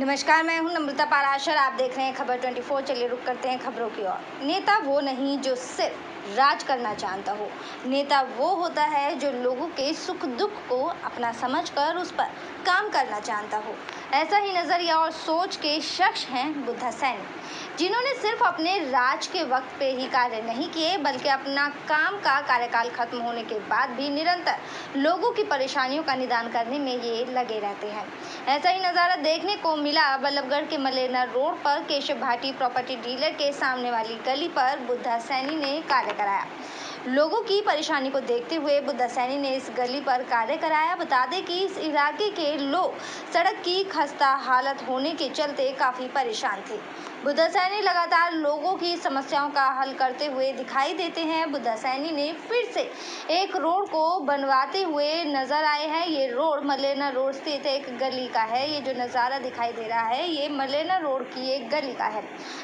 नमस्कार, मैं हूं नम्रता पाराशर। आप देख रहे हैं खबर 24। चलिए रुक करते हैं खबरों की ओर। नेता वो नहीं जो सिर्फ राज करना जानता हो, नेता वो होता है जो लोगों के सुख दुख को अपना समझकर उस पर काम करना जानता हो। ऐसा ही नजरिया और सोच के शख्स हैं बुद्धा सैनी, जिन्होंने सिर्फ अपने राज के वक्त पे ही कार्य नहीं किए, बल्कि अपना काम का कार्यकाल खत्म होने के बाद भी निरंतर लोगों की परेशानियों का निदान करने में ये लगे रहते हैं। ऐसा ही नज़ारा देखने को मिला बल्लभगढ़ के मलेना रोड पर केशव भाटी प्रॉपर्टी डीलर के सामने वाली गली पर बुद्धा सैनी ने कार्य कराया। लोगों की परेशानी को देखते हुए बुद्धा सैनी ने इस गली पर कार्य कराया। बता दें कि इस इलाके के लोग सड़क की खस्ता हालत होने के चलते काफ़ी परेशान थे। बुद्धा सैनी लगातार लोगों की समस्याओं का हल करते हुए दिखाई देते हैं। बुद्धा सैनी ने फिर से एक रोड को बनवाते हुए नजर आए हैं। ये रोड मलेना रोड स्थित एक गली का है। ये जो नज़ारा दिखाई दे रहा है, ये मलेना रोड की एक गली का है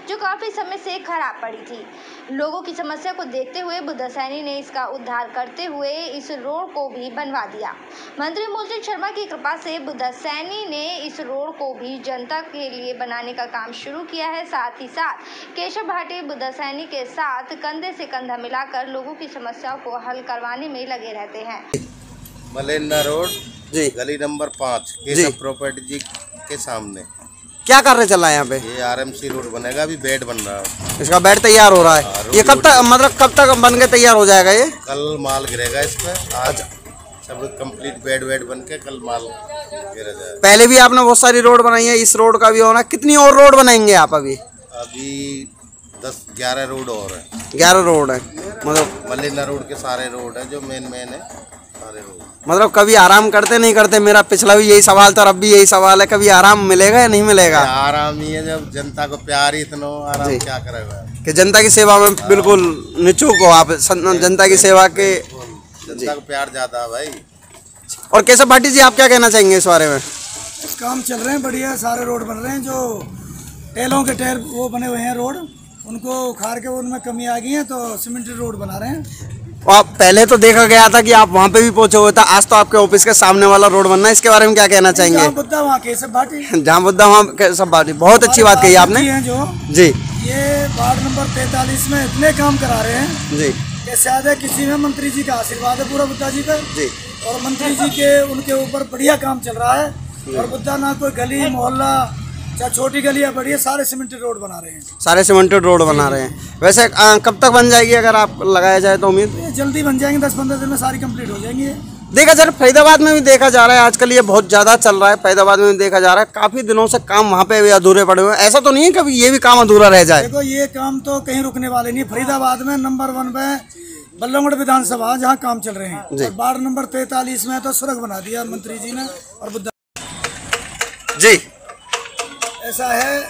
जो काफ़ी समय से खराब पड़ी थी। लोगों की समस्या को देखते हुए बुद्धा सैनी ने इसका उद्धार करते हुए इस रोड को भी बनवा दिया। मंत्री मूलचंद शर्मा की कृपा से बुद्धा सैनी ने इस रोड को भी जनता के लिए बनाने का काम शुरू किया है। साथ ही साथ केशव भाटी बुद्धा सैनी के साथ कंधे से कंधा मिलाकर लोगों की समस्याओं को हल करवाने में लगे रहते हैं। मलेना रोड जी, गली नंबर 5 केशव प्रॉपर्टी जी के सामने क्या कार्य चल रहा है यहाँ पे? ये आरएमसी रोड बनेगा, अभी बेड बन रहा है। इसका बेड तैयार हो रहा है। ये कब तक, मतलब कब तक बन के तैयार हो जाएगा? ये कल माल गिरेगा इस पे। आज सब कंप्लीट बेड बन के कल माल गिरा जाएगा। पहले भी आपने बहुत सारी रोड बनाई है, इस रोड का भी होना। कितनी और रोड बनाएंगे आप? अभी 10-11 रोड और है। 11 रोड है। मतलब मलेना रोड के सारे रोड है जो मेन है, सारे रोड। मतलब कभी आराम करते नहीं करते? मेरा पिछला भी यही सवाल था और अब भी यही सवाल है, कभी आराम मिलेगा या नहीं मिलेगा? आराम ही है, जब जनता को प्यार ही इतना, आराम क्या करेगा? कि जनता की सेवा में बिल्कुल निचुक हो आप, जनता की सेवा के। जनता को प्यार ज्यादा है भाई। और केशव भाटी जी, आप क्या कहना चाहेंगे इस बारे में? काम चल रहे हैं बढ़िया, सारे रोड बन रहे हैं। जो टेलों के टेल वो बने हुए हैं रोड, उनको उखाड़ के उनमें कमी आ गई है, तो सीमेंटेड रोड बना रहे हैं। और पहले तो देखा गया था कि आप वहाँ पे भी पहुंचे हुए था, आज तो आपके ऑफिस के सामने वाला रोड बनना है, इसके बारे में क्या कहना चाहेंगे? जहाँ बुद्धा वहाँ केशव भाटी, जहाँ बुद्धा वहाँ केशव भाटी। बहुत अच्छी बात कही आपने जो जी। ये वार्ड नंबर 43 में इतने काम करा रहे हैं जी कि शायद किसी में मंत्री जी का आशीर्वाद है पूरा बुद्धा जी पे जी। और मंत्री जी के उनके ऊपर बढ़िया काम चल रहा है। और बुद्धा ना कोई गली मोहल्ला चाहे छोटी गली या बड़ी, सारे सीमेंटेड रोड बना रहे हैं। सारे सीमेंटेड रोड बना रहे हैं। वैसे कब तक बन जाएगी अगर आप लगाया जाए तो? उम्मीद ये जल्दी बन जाएंगे, 10-15 दिन में सारी कंप्लीट हो जाएंगी। देखा जा रहा है फरीदाबाद में भी देखा जा रहा है, आजकल ये बहुत ज़्यादा चल रहा है। फरीदाबाद में भी देखा जा रहा है, काफ़ी दिनों से काम वहाँ पे भी अधूरे पड़े हुए हैं। ऐसा तो नहीं है कभी ये भी काम अधूरा रह जाए? देखो, ये काम तो कहीं रुकने वाले नहीं। फरीदाबाद में नंबर 1 में बल्लभगढ़ विधानसभा जहाँ काम चल रहे हैं, वार्ड नंबर 43 में तो सड़क बना दिया मंत्री जी ने और बुद्धा जी। ऐसा है,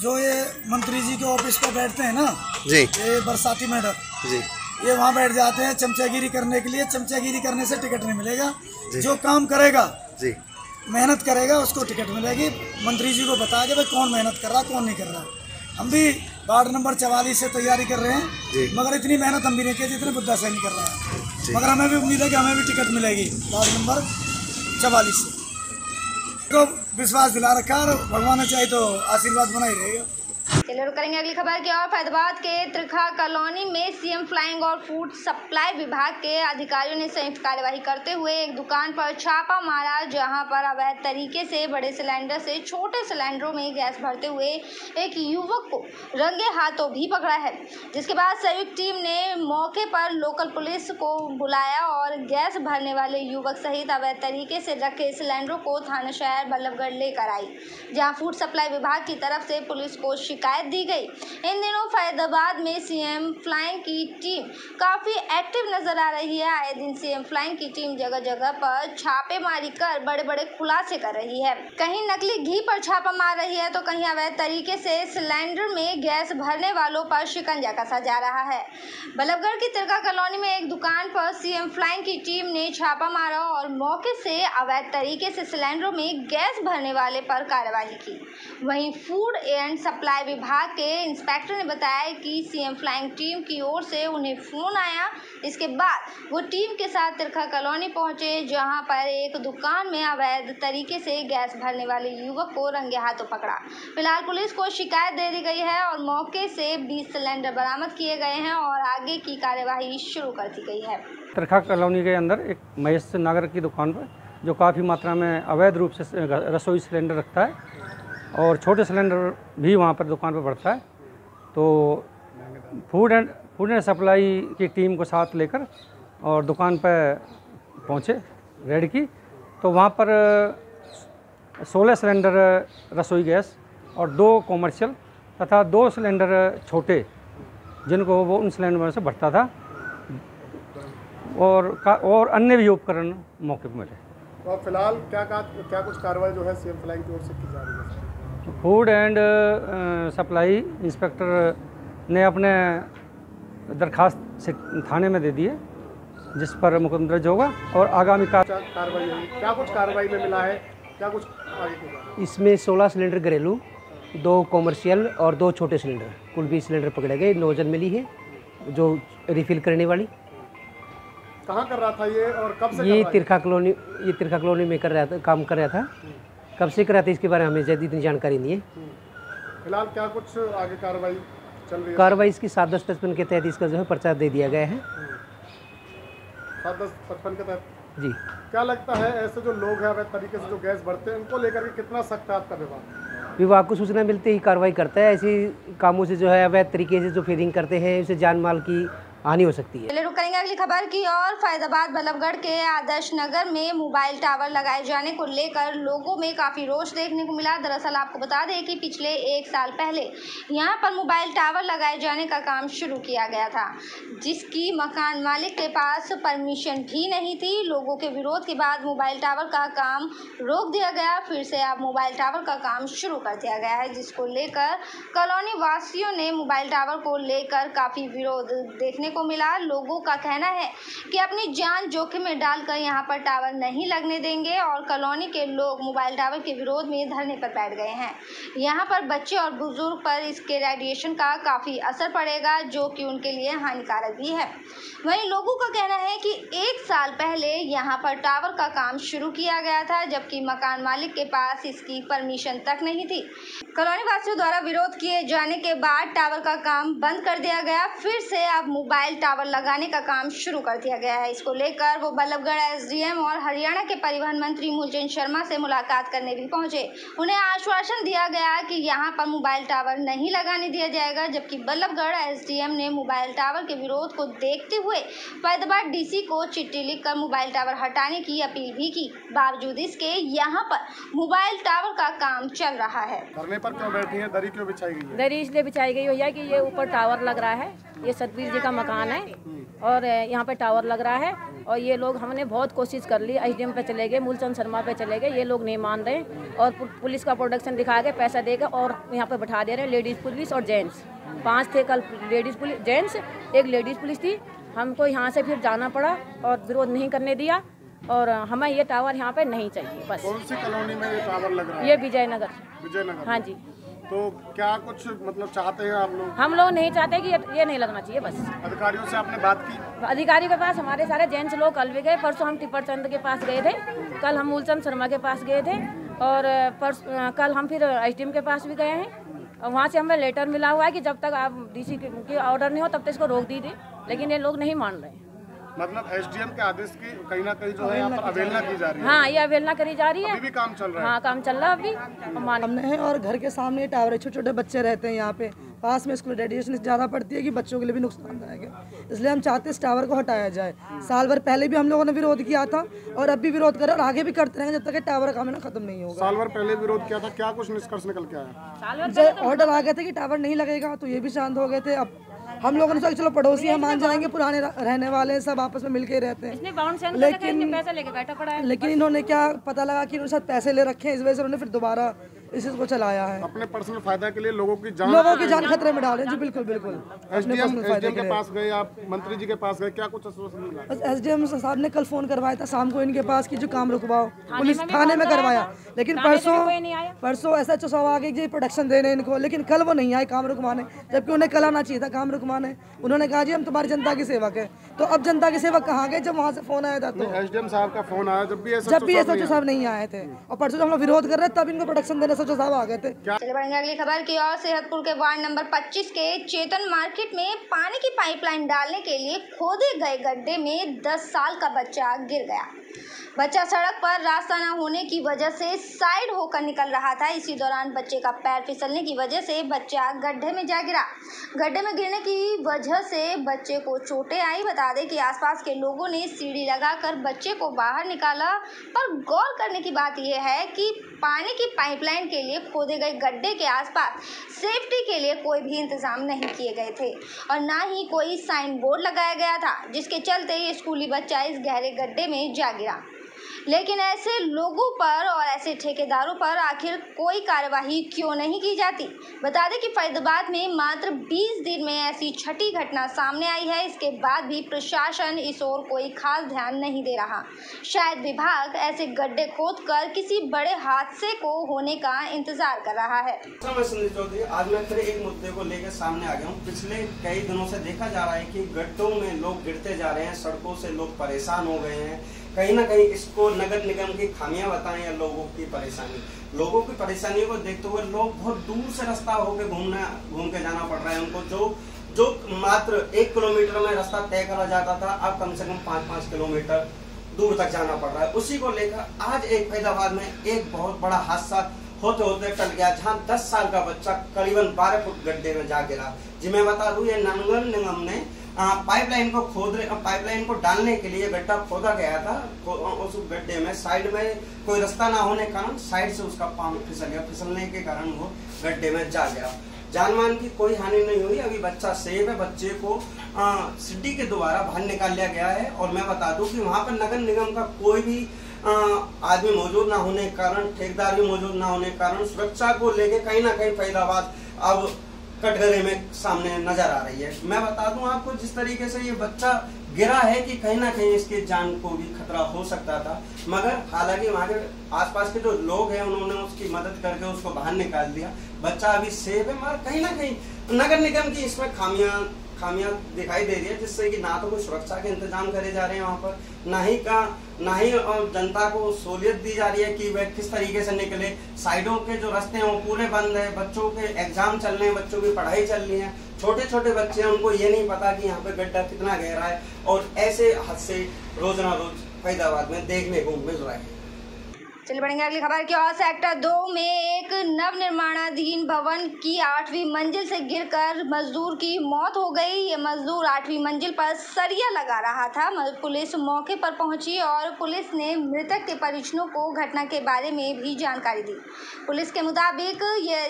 जो ये मंत्री जी के ऑफिस पर बैठते हैं ना जी, ये बरसाती मैडम जी, ये वहाँ बैठ जाते हैं चमचागिरी करने के लिए। चमचागिरी करने से टिकट नहीं मिलेगा। जो काम करेगा जी, मेहनत करेगा उसको टिकट मिलेगी। मंत्री जी को बता के भाई कौन मेहनत कर रहा कौन नहीं कर रहा। हम भी वार्ड नंबर 44 से तैयारी कर रहे हैं, मगर इतनी मेहनत हम भी नहीं की जितने बुद्धा सैनी कर रहा है। मगर हमें भी उम्मीद है कि हमें भी टिकट मिलेगी वार्ड नंबर 44 से। तो विश्वास दिला रखा है, भगवान ने चाहे तो आशीर्वाद बना ही रहेगा। चलिए रुक करेंगे अगली खबर की ओर। फैजाबाद के त्रिखा कॉलोनी में सीएम फ्लाइंग और फूड सप्लाई विभाग के अधिकारियों ने संयुक्त कार्यवाही करते हुए एक दुकान पर छापा मारा, जहां पर अवैध तरीके से बड़े सिलेंडर से छोटे सिलेंडरों में गैस भरते हुए एक युवक को रंगे हाथों भी पकड़ा है। जिसके बाद संयुक्त टीम ने मौके पर लोकल पुलिस को बुलाया और गैस भरने वाले युवक सहित अवैध तरीके से रखे सिलेंडरों को थाना शहर बल्लभगढ़ लेकर आई, जहाँ फूड सप्लाई विभाग की तरफ से पुलिस को शिकायत दी गई। इन दिनों फैजाबाद में सीएम फ्लाइंग की टीम काफी एक्टिव नजर आ रही है। आए दिन सीएम फ्लाइंग की टीम जगह जगह पर छापेमारी कर बड़े बड़े खुलासे कर रही है। कहीं नकली घी पर छापा मार रही है तो कहीं अवैध तरीके से सिलेंडर में गैस भरने वालों पर शिकंजा कसा जा रहा है। बल्लभगढ़ की तिरका कॉलोनी में एक दुकान पर सीएम फ्लाइंग की टीम ने छापा मारा और मौके से अवैध तरीके से सिलेंडरों में गैस भरने वाले पर कार्रवाई की। वहीं फूड एंड सप्लाई विभाग के इंस्पेक्टर ने बताया कि सीएम फ्लाइंग टीम की ओर से उन्हें फोन आया। इसके बाद वो टीम के साथ तिरखा कॉलोनी पहुंचे, जहां पर एक दुकान में अवैध तरीके से गैस भरने वाले युवक को रंगे हाथों पकड़ा। फिलहाल पुलिस को शिकायत दे दी गई है और मौके से 20 सिलेंडर बरामद किए गए हैं और आगे की कार्यवाही शुरू कर दी गई है। तिरखा कॉलोनी के अंदर एक महेश नगर की दुकान पर जो काफ़ी मात्रा में अवैध रूप से रसोई सिलेंडर रखता है और छोटे सिलेंडर भी वहाँ पर दुकान पर बढ़ता है, तो फूड एंड सप्लाई की टीम को साथ लेकर और दुकान पर पहुँचे रेड की, तो वहाँ पर 16 सिलेंडर रसोई गैस और 2 कॉमर्शियल तथा 2 सिलेंडर छोटे जिनको वो उन सिलेंडर से भरता था और अन्य भी उपकरण मौके पर मिले। तो फिलहाल क्या कुछ कार्रवाई जो है सीएम फ्लाइंग की ओर से की जा रही है? फूड एंड सप्लाई इंस्पेक्टर ने अपने दरखास्त थाने में दे दी है, जिस पर मुकदमा दर्ज होगा और आगामी कार्रवाई होगी। क्या कुछ कार्रवाई में मिला है, क्या कुछ आगे होगा? इसमें 16 सिलेंडर घरेलू, 2 कॉमर्शियल और 2 छोटे सिलेंडर, कुल 20 सिलेंडर पकड़े गए। नोजल मिली है जो रिफिल करने वाली। कहाँ कर रहा था ये और कब से ये तिरखा कॉलोनी में काम कर रहा था। कब से कर रहा था इसके बारे में हमें ज़्यादा इतनी जानकारी नहीं है। फिलहाल क्या कुछ आगे कार्रवाई चल रही है? कार्रवाई इसकी 7-10-55 के तहत इसका जो है पर्चा दे दिया गया है। 7-10-55 के तहत जी। क्या लगता है ऐसे जो लोग हैं अवैध तरीके से जो गैस भरते हैं उनको लेकर के कितना सख्त है आपका विभाग? विभाग को सूचना मिलते ही कार्रवाई करता है। ऐसे कामों से जो है अवैध तरीके से जो फेरिंग करते हैं उससे जान माल की हानि हो सकती है। चलिए रुक करेंगे अगली खबर की और। फैजाबाद बल्लभगढ़ के आदर्श नगर में मोबाइल टावर लगाए जाने को लेकर लोगों में काफी रोष देखने को मिला। दरअसल आपको बता दें कि पिछले 1 साल पहले यहां पर मोबाइल टावर लगाए जाने का काम शुरू किया गया था, जिसकी मकान मालिक के पास परमिशन भी नहीं थी। लोगों के विरोध के बाद मोबाइल टावर का काम रोक दिया गया। फिर से अब मोबाइल टावर का काम शुरू कर दिया गया है, जिसको लेकर कॉलोनी वासियों ने मोबाइल टावर को लेकर काफी विरोध देखने को मिला। लोगों का कहना है कि अपनी जान जोखिम में डालकर यहां पर टावर नहीं लगने देंगे और कॉलोनी के लोग मोबाइल टावर के विरोध में धरने पर बैठ गए हैं। यहां पर बच्चे और बुजुर्ग पर इसके रेडिएशन का काफी असर पड़ेगा, जो कि उनके लिए हानिकारक भी है। वहीं लोगों का कहना है कि 1 साल पहले यहां पर टावर का काम शुरू किया गया था, जबकि मकान मालिक के पास इसकी परमिशन तक नहीं थी। कॉलोनी वासियों द्वारा विरोध किए जाने के बाद टावर का काम बंद कर दिया गया। फिर से अब मोबाइल टावर लगाने का काम शुरू कर दिया गया है। इसको लेकर वो बल्लभगढ़ एसडीएम और हरियाणा के परिवहन मंत्री मूलचंद शर्मा से मुलाकात करने भी पहुंचे। उन्हें आश्वासन दिया गया कि यहां पर मोबाइल टावर नहीं लगाने दिया जाएगा, जबकि बल्लभगढ़ एसडीएम ने मोबाइल टावर के विरोध को देखते हुए फैजाबाद डीसी को चिट्ठी लिखकर मोबाइल टावर हटाने की अपील भी की। बावजूद इसके यहाँ पर मोबाइल टावर का काम चल रहा है। धरने पर क्यों बैठी है? दरी क्यों बिछाई गई है? दरी इसलिए बिछाई गई भैया कि ये ऊपर टावर लग रहा है। ये सतबीर जी का मकान है और यहाँ पे टावर लग रहा है और ये लोग हमने बहुत कोशिश कर ली। एसडीएम पे चले गए, मूलचंद शर्मा पे चले गए, ये लोग नहीं मान रहे और पुलिस का प्रोडक्शन दिखा के पैसा देकर और यहाँ पे बैठा दे रहे हैं लेडीज़ पुलिस और जेंट्स। 5 थे कल लेडीज़ पुलिस, जेंट्स, एक लेडीज़ पुलिस थी। हमको यहाँ से फिर जाना पड़ा और विरोध नहीं करने दिया और हमें ये टावर यहाँ पे नहीं चाहिए। बस। कौन सी कॉलोनी में ये टावर लग रहा है? ये विजयनगर। हाँ जी। तो क्या कुछ मतलब चाहते हैं आप लोग? हम लोग नहीं चाहते कि ये नहीं लगना चाहिए। बस। अधिकारियों से आपने बात की? अधिकारी के पास हमारे सारे जेंट्स लोग कल भी गए। परसों हम टिप्पर चंद के पास गए थे, कल हम मूलचंद शर्मा के पास गए थे और कल हम फिर एसडीएम के पास भी गए हैं और वहाँ से हमें लेटर मिला हुआ है कि जब तक आप डीसी के ऑर्डर नहीं हो तब तक इसको रोक दीजिए, लेकिन ये लोग नहीं मान रहे। मतलब एसडीएम के आदेश की कहीं ना कहीं जो है यहाँ पर अवहेलना की जा रही है। हाँ, ये अवहेलना करी जा रही है। अभी भी काम चल रहा है? हाँ, काम चल रहा है अभी। हमने है और घर के सामने टावर है, छोटे छोटे बच्चे रहते हैं यहाँ पे पास में, इसको रेडिएशन ज़्यादा पड़ती है कि बच्चों के लिए भी नुकसानदायक है। इसलिए हम चाहते हैं इस टावर को हटाया जाए। साल भर पहले भी हम लोगों ने विरोध किया था और अब भी विरोध कर और आगे भी करते रहेंगे जब तक टावर का काम ना खत्म नहीं होगा। साल भर पहले विरोध किया था, क्या कुछ निष्कर्ष निकल के आया? जब ऑर्डर आ गए थे कि टावर नहीं लगेगा तो ये भी शांत हो गए थे। अब हम लोगों ने सोचा चलो पड़ोसी हम मान जाएंगे, पुराने रहने वाले सब आपस में मिलके रहते हैं, लेकिन पैसा लेके बैठा पड़ा है। लेकिन इन्होंने क्या पता लगा कि उन्होंने साथ पैसे ले रखे हैं, इस वजह से उन्होंने फिर दोबारा इस चीज़ को चलाया है। अपने पर्सनल फायदा के लिए लोगों की जान खतरे में डाले जी, बिल्कुल बिल्कुल। एसडीएम के पास गए, आप मंत्री जी के पास गए, क्या कुछ आश्वासन मिला? एसडीएम साहब ने कल फोन करवाया था शाम को इनके पास कि जो काम रुकवाओ, पुलिस थाने में करवाया, लेकिन परसों एसएचओ साहब आ गए जी प्रोटेक्शन देने इनको, लेकिन कल वो नहीं आए काम रुकवाने, जबकि उन्हें कल आना चाहिए था काम रुकवाने। उन्होंने कहा जी हम तुम्हारी जनता की सेवक है, तो अब जनता की सेवक कहाँ गए जब वहाँ से फोन आया था? तो एसडीएम साहब का फोन आया जब भी एसएचओ साहब नहीं आए थे, और परसों जब हम विरोध कर रहे थे तब इनको प्रोटेक्शन देने एसएचओ साहब आ गए थे। चलिए बढ़ेंगे अगली खबर की ओर। सेहतपुर के वार्ड नंबर 25 के चेतन मार्केट में पानी की पाइपलाइन डालने के लिए खोदे गए गड्ढे में 10 साल का बच्चा गिर गया। बच्चा सड़क पर रास्ता न होने की वजह से साइड होकर निकल रहा था। इसी दौरान बच्चे का पैर फिसलने की वजह से बच्चा गड्ढे में जा गिरा। गड्ढे में गिरने की वजह से बच्चे को चोटें आई। बता दें कि आसपास के लोगों ने सीढ़ी लगाकर बच्चे को बाहर निकाला, पर गौर करने की बात यह है कि पानी की पाइपलाइन के लिए खोदे गए गड्ढे के आसपास सेफ्टी के लिए कोई भी इंतजाम नहीं किए गए थे और ना ही कोई साइन बोर्ड लगाया गया था, जिसके चलते ये स्कूली बच्चा इस गहरे गड्ढे में जा गिरा। लेकिन ऐसे लोगों पर और ऐसे ठेकेदारों पर आखिर कोई कार्यवाही क्यों नहीं की जाती? बता दें कि फरीदाबाद में मात्र 20 दिन में ऐसी छठी घटना सामने आई है। इसके बाद भी प्रशासन इस ओर कोई खास ध्यान नहीं दे रहा। शायद विभाग ऐसे गड्ढे खोदकर किसी बड़े हादसे को होने का इंतजार कर रहा है। आज मैं फिर एक मुद्दे को लेकर सामने आ गया हूँ। पिछले कई दिनों से देखा जा रहा है कि गड्ढों में लोग गिरते जा रहे हैं, सड़कों से लोग परेशान हो गए हैं। कहीं ना कहीं इसको नगर निगम की खामियां बताएं या लोगों की परेशानियों को देखते हुए लोग बहुत दूर से रास्ता होकर घूम के जाना पड़ रहा है उनको। जो मात्र 1 किलोमीटर में रास्ता तय करा जाता था, अब कम से कम 5-5 किलोमीटर दूर तक जाना पड़ रहा है। उसी को लेकर आज एक फरीदाबाद में एक बहुत बड़ा हादसा होते होते टल गया, जहाँ 10 साल का बच्चा करीबन 12 फुट गड्ढे में जा गिरा। जी मैं बता दूं, ये नगर निगम ने पाइपलाइन को डालने के लिए गड्ढा खोदा गया था। उस गड्ढे में साइड में कोई रास्ता ना होने के कारण साइड से उसका पांव फिसल गया। फिसलने के कारण वो गड्ढे में जा गया। जानमाल की कोई हानि नहीं हुई। अभी बच्चा सेफ है। बच्चे को सिटी के द्वारा बाहर निकाल लिया गया है। और मैं बता दूं कि वहाँ पर नगर निगम का कोई भी आदमी मौजूद ना होने के कारण, ठेकेदार भी मौजूद ना होने के कारण सुरक्षा को लेके कहीं ना कहीं फरीदाबाद अब कटघरे में सामने नजर आ रही है। मैं बता दूं आपको, जिस तरीके से ये बच्चा गिरा है कि कहीं ना कहीं इसके जान को भी खतरा हो सकता था, मगर हालांकि वहाँ के आसपास के जो लोग हैं उन्होंने उसकी मदद करके उसको बाहर निकाल दिया। बच्चा अभी सेफ है, मगर कहीं ना कहीं नगर निगम की इसमें खामियां दिखाई दे रही है, जिससे कि ना तो कोई सुरक्षा के इंतजाम करे जा रहे हैं वहाँ पर, ना ही जनता को सहूलियत दी जा रही है कि वह किस तरीके से निकले। साइडों के जो रास्ते हैं वो पूरे बंद है। बच्चों के एग्जाम चल रहे हैं, बच्चों की पढ़ाई चल रही है। छोटे छोटे बच्चे हैं, उनको ये नहीं पता कि यहाँ पे गड्ढा कितना गहरा है। और ऐसे हादसे रोज ना रोज फरीदाबाद में देखने को मिल रहा है। चलिए बढ़ेंगे अगली खबर की ओर। सेक्टर 2 में एक नवनिर्माणाधीन भवन की 8वीं मंजिल से गिरकर मजदूर की मौत हो गई। ये मजदूर 8वीं मंजिल पर सरिया लगा रहा था। पुलिस मौके पर पहुंची और पुलिस ने मृतक के परिजनों को घटना के बारे में भी जानकारी दी। पुलिस के मुताबिक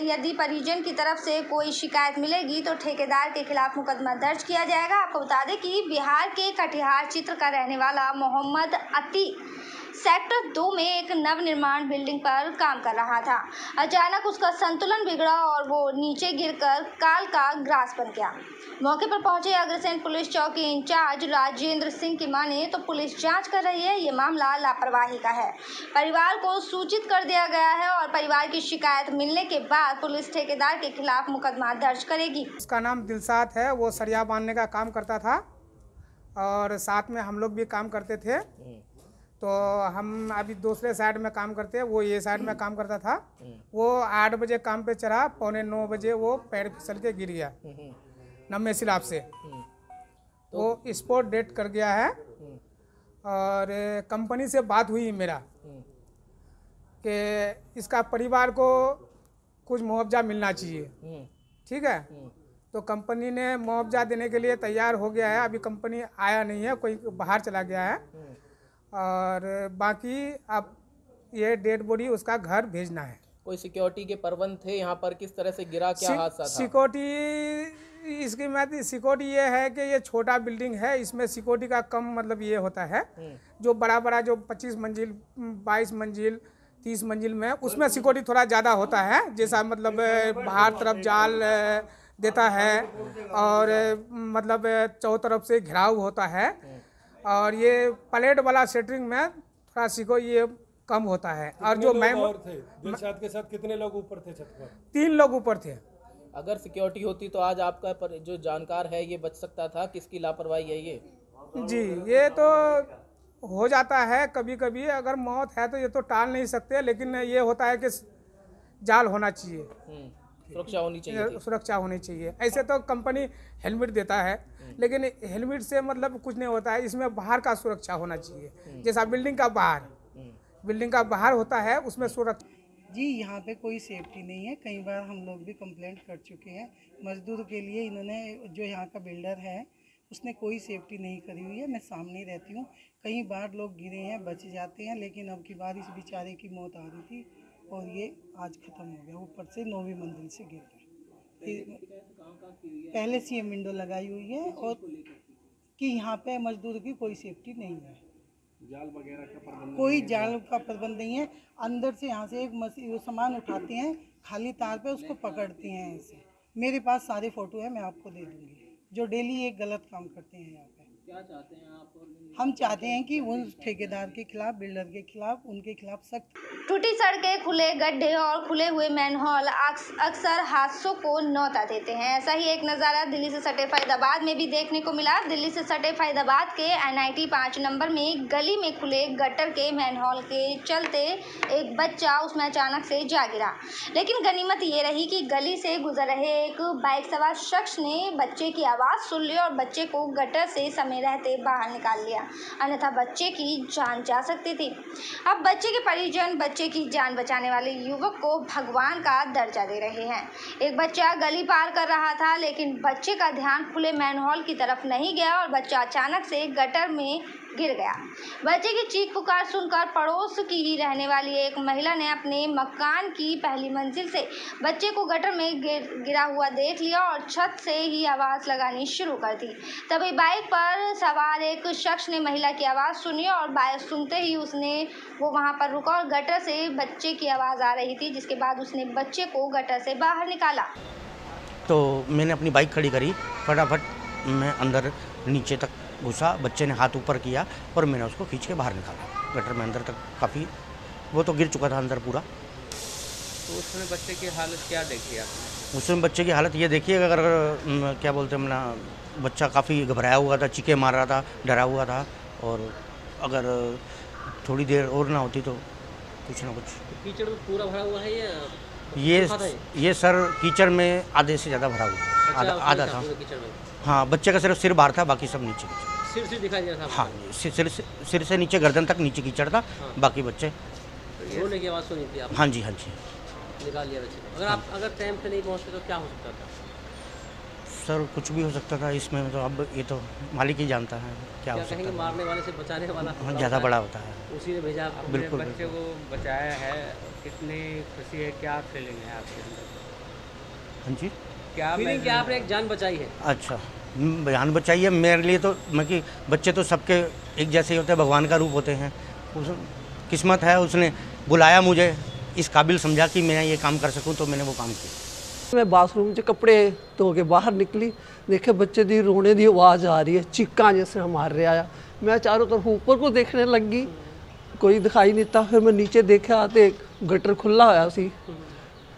यदि परिजन की तरफ से कोई शिकायत मिलेगी तो ठेकेदार के खिलाफ मुकदमा दर्ज किया जाएगा। आपको बता दें कि बिहार के कटिहार क्षेत्र का रहने वाला मोहम्मद अतीक सेक्टर 2 में एक नवनिर्माण बिल्डिंग पर काम कर रहा था। अचानक उसका संतुलन बिगड़ा और वो नीचे गिरकर काल का ग्रास बन गया। मौके पर पहुंचे अग्रसेन पुलिस चौकी इंचार्ज राजेंद्र सिंह की माने तो पुलिस जांच कर रही है। ये मामला लापरवाही का है। परिवार को सूचित कर दिया गया है और परिवार की शिकायत मिलने के बाद पुलिस ठेकेदार के खिलाफ मुकदमा दर्ज करेगी। उसका नाम दिलसाद है। वो सरिया बांधने का काम करता था और साथ में हम लोग भी काम करते थे। तो हम अभी दूसरे साइड में काम करते हैं, वो ये साइड में काम करता था। वो 8 बजे काम पे चढ़ा, 8:45 बजे वो पैर फिसल के गिर गया नम्बे सिलाब से। वो स्पॉट डेट कर गया है। और कंपनी से बात हुई मेरा कि इसका परिवार को कुछ मुआवजा मिलना चाहिए। ठीक है, तो कंपनी ने मुआवजा देने के लिए तैयार हो गया है। अभी कंपनी आया नहीं है, कोई बाहर चला गया है। और बाकी अब ये डेड बॉडी उसका घर भेजना है। कोई सिक्योरिटी के प्रबंध थे यहाँ पर? किस तरह से गिरा, क्या हादसा था? सिक्योरिटी इसकी मैं सिक्योरिटी ये है कि ये छोटा बिल्डिंग है, इसमें सिक्योरिटी का कम मतलब ये होता है। जो बड़ा जो 25 मंजिल 22 मंजिल 30 मंजिल में, उसमें सिक्योरिटी थोड़ा ज़्यादा होता है, जैसा मतलब बाहर तरफ जाल देता है और मतलब चौं तरफ से घेराव होता है। और ये प्लेट वाला सेटरिंग में थोड़ा सिको ये कम होता है। और जो मैं थे दिलशाद के साथ कितने लोग ऊपर थे छत पर? 3 लोग ऊपर थे। अगर सिक्योरिटी होती तो आज आपका जो जानकार है ये बच सकता था। किसकी लापरवाही है ये? जी, ये तो हो जाता है कभी कभी, अगर मौत है तो ये तो टाल नहीं सकते, लेकिन ये होता है कि जाल होना चाहिए, सुरक्षा होनी चाहिए, सुरक्षा होनी चाहिए। ऐसे तो कंपनी हेलमेट देता है, लेकिन हेलमेट से मतलब कुछ नहीं होता है, इसमें बाहर का सुरक्षा होना चाहिए। जैसा बिल्डिंग का बाहर होता है उसमें सुरक्षा। जी, यहाँ पे कोई सेफ्टी नहीं है। कई बार हम लोग भी कंप्लेंट कर चुके हैं मजदूर के लिए। इन्होंने जो यहाँ का बिल्डर है उसने कोई सेफ्टी नहीं करी हुई है। मैं सामने रहती हूँ, कई बार लोग गिरे हैं, बच जाते हैं, लेकिन अब की बार इस बेचारे की मौत आ रही थी और ये आज ख़त्म हो गया। ऊपर से 9वीं मंजिल से गिर गया। पहले से ये विंडो लगाई हुई है और कि यहाँ पे मजदूर की कोई सेफ्टी नहीं है। जाल वगैरह का प्रबंध? कोई जाल का प्रबंध नहीं है। अंदर से यहाँ से एक मशीन सामान उठाते हैं, खाली तार पे उसको पकड़ते हैं ऐसे। मेरे पास सारे फोटो है, मैं आपको दे दूँगी, जो डेली एक गलत काम करते हैं यहाँ पे। क्या चाहते हैं आप? हम चाहते हैं कि उन ठेकेदार के खिलाफ, बिल्डर के खिलाफ, उनके खिलाफ सख्त। टूटी सड़कें, खुले गड्ढे और खुले हुए मैनहोल अक्सर हादसों को न्योता देते हैं। ऐसा ही एक नज़ारा दिल्ली से सटे फरीदाबाद में भी देखने को मिला। दिल्ली से सटे फरीदाबाद के NIT 5 नंबर में गली में खुले गटर के मैनहोल के चलते एक बच्चा उसमें अचानक से जा गिरा। लेकिन गनीमत ये रही कि गली से गुजर रहे एक बाइक सवार शख्स ने बच्चे की आवाज़ सुन ली और बच्चे को गटर से समय रहते बाहर निकाल लिया, अन्यथा बच्चे की जान जा सकती थी। अब बच्चे के परिजन बच्चे की जान बचाने वाले युवक को भगवान का दर्जा दे रहे हैं। एक बच्चा गली पार कर रहा था, लेकिन बच्चे का ध्यान खुले मैनहोल की तरफ नहीं गया और बच्चा अचानक से गटर में गिर गया। बच्चे की चीख पुकार सुनकर पड़ोस की ही रहने वाली एक महिला ने अपने मकान की पहली मंजिल से बच्चे को गटर में गिरा हुआ देख लिया और छत से ही आवाज़ लगानी शुरू कर दी। तभी बाइक पर सवार एक शख्स ने महिला की आवाज़ सुनी और बाइक सुनते ही वो वहां पर रुका और गटर से बच्चे की आवाज़ आ रही थी, जिसके बाद उसने बच्चे को गटर से बाहर निकाला। तो मैंने अपनी बाइक खड़ी करी, फटाफट मैं अंदर नीचे तक घुसा, बच्चे ने हाथ ऊपर किया और मैंने उसको खींच के बाहर निकाला गटर में अंदर तक। काफ़ी वो तो गिर चुका था अंदर पूरा। तो उसमें बच्चे की हालत क्या देखी आपने? उसमें बच्चे की हालत ये देखिए, अगर क्या बोलते हैं ना, बच्चा काफ़ी घबराया हुआ था, चीखे मार रहा था, डरा हुआ था, और अगर थोड़ी देर और ना होती तो कुछ ना कुछ। कीचड़ में पूरा भरा हुआ है ये सर कीचड़ में आधे से ज़्यादा भरा हुआ है, आधा था। हाँ, बच्चे का सिर्फ सिर बाहर था, बाकी सब नीचे सिर से दिखाई दिया था। हाँ, सिर से नीचे, गर्दन तक नीचे कीचड़ था। हाँ। बाकी बच्चे रोने की आवाज़ सुनी थी आप? हाँ जी, निकाल लिया बच्चे। अगर टाइम पे नहीं पहुँचते तो क्या हो सकता था? सर कुछ भी हो सकता था इसमें, तो अब ये तो मालिक ही जानता है क्या हो सकता है। मारने वाले से बचाने वाला ज़्यादा बड़ा होता है, उसी ने भेजा। बिल्कुल बच्चे को बचाया है, कितनी खुशी है, क्या फीलिंग है आपके अंदर? हाँ जी, क्या फीलिंग, क्या आपने एक जान बचाई है? अच्छा, जान बचाई है मेरे लिए तो, मैं कि बच्चे तो सबके एक जैसे ही होते हैं, भगवान का रूप होते हैं। किस्मत है, उसने बुलाया मुझे, इस काबिल समझा कि मैं ये काम कर सकूं, तो मैंने वो काम किया। मैं बाथरूम से कपड़े धो के बाहर निकली, देखे बच्चे दी रोने दी आवाज़ आ रही है, चिक्का जैसे मार रहा आया। मैं चारों तरफ ऊपर को देखने लगी, कोई दिखाई नहीं था। फिर मैं नीचे देखा तो गटर खुला होया सी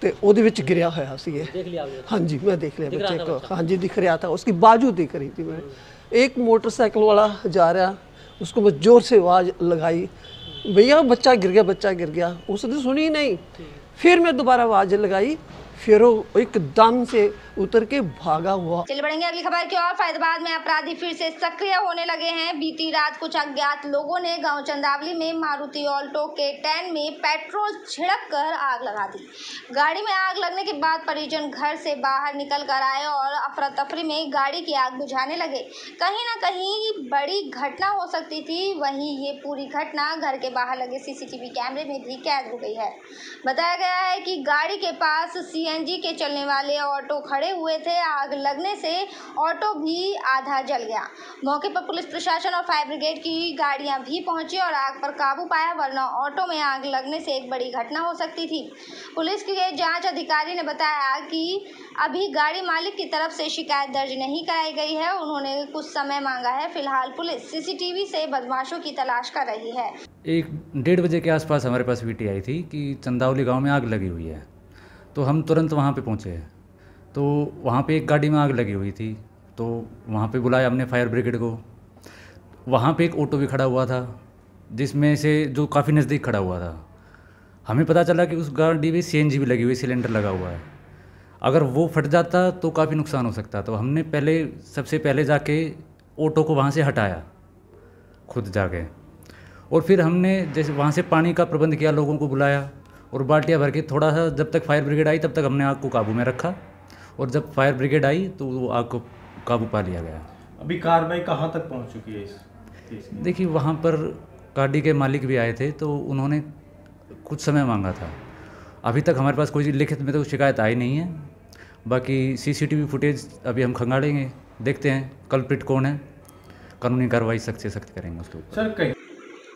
ते ओदे विच गिरिया होया सी। हाँ जी, मैं देख लिया बच्चे को। हाँ जी, दिख रहा था, उसकी बाजू दिख रही थी। मैं एक मोटरसाइकिल वाला जा रहा, उसको मैं जोर से आवाज़ लगाई, भैया बच्चा गिर गया, बच्चा गिर गया। उसने सुनी नहीं। फिर मैं दोबारा आवाज़ लगाई, फिर वो एकदम से उतर के भागा हुआ। चलिए बढ़ेंगे अगली खबर की ओर। फरीदाबाद में अपराधी फिर से सक्रिय होने लगे हैं। बीती रात कुछ अज्ञात लोगों ने गांव चंदावली में मारुति ऑल्टो के टैन में पेट्रोल छिड़क कर आग लगा दी। गाड़ी में आग लगने के बाद परिजन घर से बाहर निकल कर आए और अफरा तफरी में गाड़ी की आग बुझाने लगे। कहीं ना कहीं बड़ी घटना हो सकती थी। वहीं ये पूरी घटना घर के बाहर लगे CCTV कैमरे में भी कैद हो गई है। बताया गया है कि गाड़ी के पास सीएनजी के चलने वाले ऑटो खड़े हुए थे। आग लगने से ऑटो भी आधा जल गया। मौके पर पुलिस प्रशासन और फायर ब्रिगेड की गाड़ियां भी पहुंची और आग पर काबू पाया, वरना ऑटो में आग लगने से एक बड़ी घटना हो सकती थी। पुलिस के जांच अधिकारी ने बताया कि अभी गाड़ी मालिक की तरफ से शिकायत दर्ज नहीं कराई गई है। उन्होंने कुछ समय मांगा है। फिलहाल पुलिस सीसीटीवी से बदमाशों की तलाश कर रही है। 1-1:30 बजे के आसपास हमारे पास वीटी आई थी कि चंदावली गांव में आग लगी हुई है। तो हम तुरंत वहां पे पहुंचे। तो वहां पे एक गाड़ी में आग लगी हुई थी, तो वहां पे बुलाया हमने फायर ब्रिगेड को। वहां पे एक ऑटो भी खड़ा हुआ था, जिसमें से जो काफ़ी नज़दीक खड़ा हुआ था। हमें पता चला कि उस गाड़ी में सीएनजी भी लगी हुई, सिलेंडर लगा हुआ है। अगर वो फट जाता तो काफ़ी नुकसान हो सकता। तो हमने सबसे पहले जाके ऑटो को वहाँ से हटाया खुद जाके, और फिर हमने जैसे वहाँ से पानी का प्रबंध किया, लोगों को बुलाया और बाल्टियाँ भर के थोड़ा सा, जब तक फायर ब्रिगेड आई तब तक हमने आग को काबू में रखा, और जब फायर ब्रिगेड आई तो वो आग को काबू पा लिया गया। अभी कार्रवाई कहाँ तक पहुँच चुकी है इस? देखिए, वहाँ पर गाड़ी के मालिक भी आए थे, तो उन्होंने कुछ समय मांगा था। अभी तक हमारे पास कोई लिखित में तो शिकायत आई नहीं है। बाकी सीसीटीवी फुटेज अभी हम खंगालेंगे, देखते हैं कल्प्रिट कौन है, कानूनी कार्रवाई सख्त से सख्त करेंगे उसके ऊपर।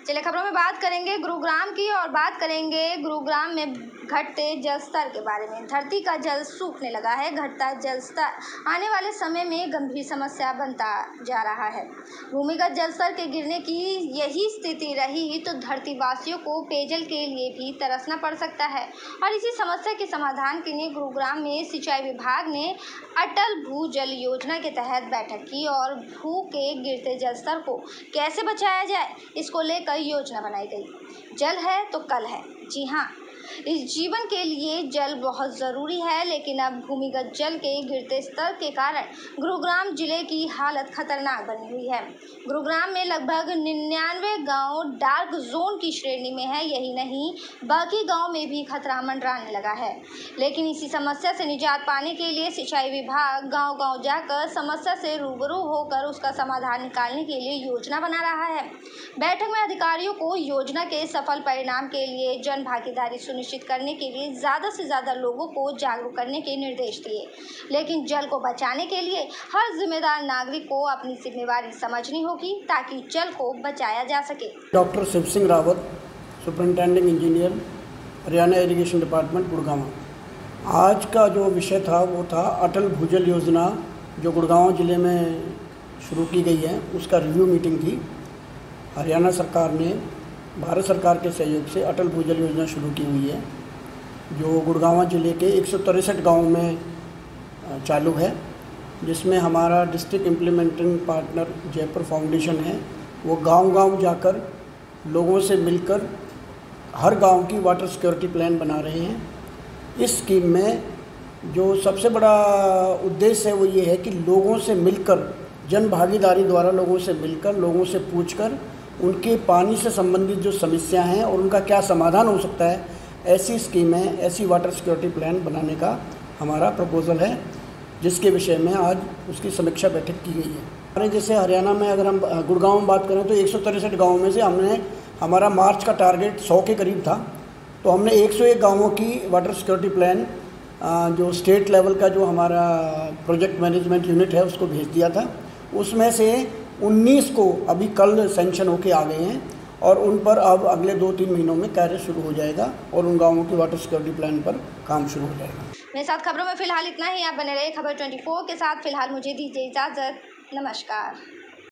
चलिए खबरों में बात करेंगे गुरुग्राम की, और बात करेंगे गुरुग्राम में घटते जल स्तर के बारे में। धरती का जल सूखने लगा है। घटता जल स्तर आने वाले समय में गंभीर समस्या बनता जा रहा है। भूमिगत जल स्तर के गिरने की यही स्थिति रही तो धरतीवासियों को पेयजल के लिए भी तरसना पड़ सकता है। और इसी समस्या के समाधान के लिए गुरुग्राम में सिंचाई विभाग ने अटल भूजल योजना के तहत बैठक की और भू के गिरते जल स्तर को कैसे बचाया जाए, इसको लेकर योजना बनाई गई। जल है तो कल है। जी हाँ, इस जीवन के लिए जल बहुत ज़रूरी है, लेकिन अब भूमिगत जल के गिरते स्तर के कारण गुरुग्राम जिले की हालत खतरनाक बनी हुई है। गुरुग्राम में लगभग 99 गांव डार्क जोन की श्रेणी में है। यही नहीं, बाकी गांव में भी खतरा मंडराने लगा है। लेकिन इसी समस्या से निजात पाने के लिए सिंचाई विभाग गांव-गांव जाकर समस्या से रूबरू होकर उसका समाधान निकालने के लिए योजना बना रहा है। बैठक में अधिकारियों को योजना के सफल परिणाम के लिए जन भागीदारी सुनिश्चित करने के लिए ज़्यादा से ज़्यादा लोगों को जागरूक करने के निर्देश दिए। लेकिन जल को बचाने के लिए हर जिम्मेदार नागरिक को अपनी जिम्मेवारी समझनी होगी, ताकि जल को बचाया जा सके। Doctor Shiv Singh Rawat, superintending engineer, Haryana irrigation department, Gurgaon. आज का जो विषय था वो था अटल भूजल योजना, जो गुड़गांव जिले में शुरू की गई है, उसका रिव्यू मीटिंग थी। हरियाणा सरकार ने भारत सरकार के सहयोग से अटल भूजल योजना शुरू की हुई है, जो गुड़गांव जिले के 163 गाँव में चालू है, जिसमें हमारा district implementing partner Jaipur foundation है। वो गांव-गांव जाकर लोगों से मिलकर हर गांव की वाटर सिक्योरिटी प्लान बना रहे हैं। इस स्कीम में जो सबसे बड़ा उद्देश्य है वो ये है कि लोगों से मिलकर, जन भागीदारी द्वारा लोगों से मिलकर, लोगों से पूछकर उनके पानी से संबंधित जो समस्या हैं और उनका क्या समाधान हो सकता है, ऐसी स्कीमें, ऐसी वाटर सिक्योरिटी प्लान बनाने का हमारा प्रपोजल है, जिसके विषय में आज उसकी समीक्षा बैठक की गई है। हमारे जैसे हरियाणा में अगर हम गुड़गांव में बात करें तो 163 गाँव में से हमारा मार्च का टारगेट 100 के करीब था, तो हमने 101 गाँवों की वाटर सिक्योरिटी प्लान जो स्टेट लेवल का जो हमारा प्रोजेक्ट मैनेजमेंट यूनिट है उसको भेज दिया था। उसमें से 19 को अभी कल सैंक्शन होके आ गए हैं और उन पर अब अगले 2-3 महीनों में कार्य शुरू हो जाएगा और उन गाँवों की वाटर सिक्योरिटी प्लान पर काम शुरू हो जाएगा। मेरे साथ खबरों में फिलहाल इतना ही। आप बने रहे खबर 24 के साथ। फिलहाल मुझे दीजिए इजाज़त। नमस्कार।